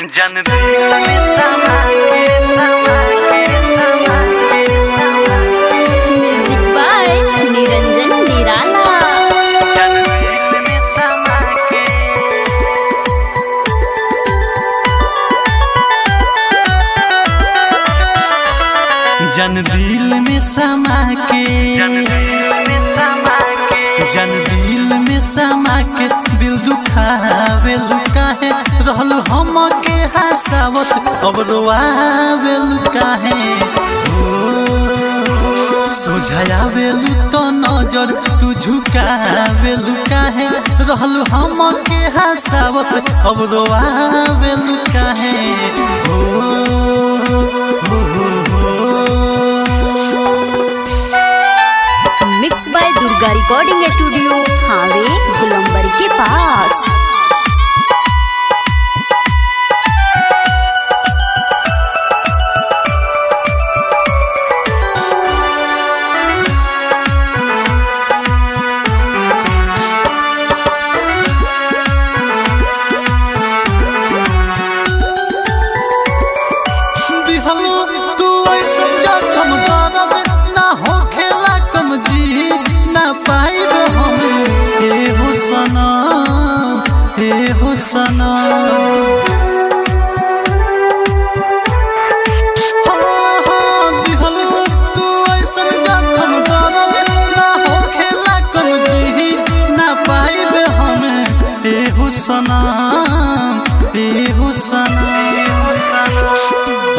जन दिल में समा के म्यूजिक बाय निरंजन निराला। जन दिल में समा के जन दिल में समा के जन दिल में समा के जन दिल में समा के दिल दुखावे लुकाहे रहल हम के हंसावत अब रोआवे लुकाहे सोझावे लु तो नजर तू झुकावे लुकाहे रहल हम के हंसावत अब रोआवे लुकाहे mix by Durga recording studio हावे गुलंबर के पास।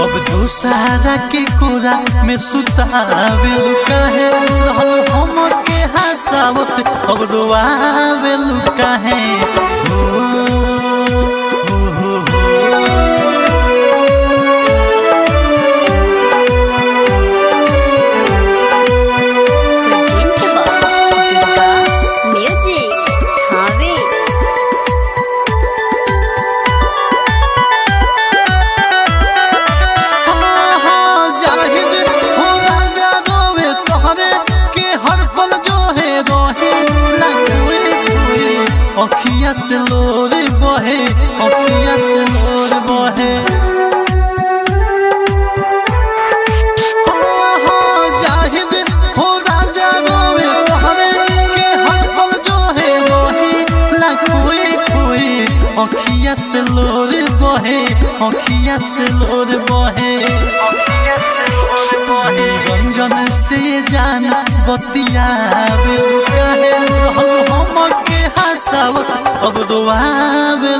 अब दोसारा के कोरा में सुतावे लुकाहे रहल हम के हंसावत अब रोआवे लुकाहे अखिया से लोर बहे अखिया से लोर बहे जाहिद हो राजा रोवे तोहरे के हर पल जो है बहे ला खोए खोए अखिया से लोर बहे अखिया से लोर बहे निरंजन से जान बतियावे काहे रहल हम के हंसावत अब रोआवे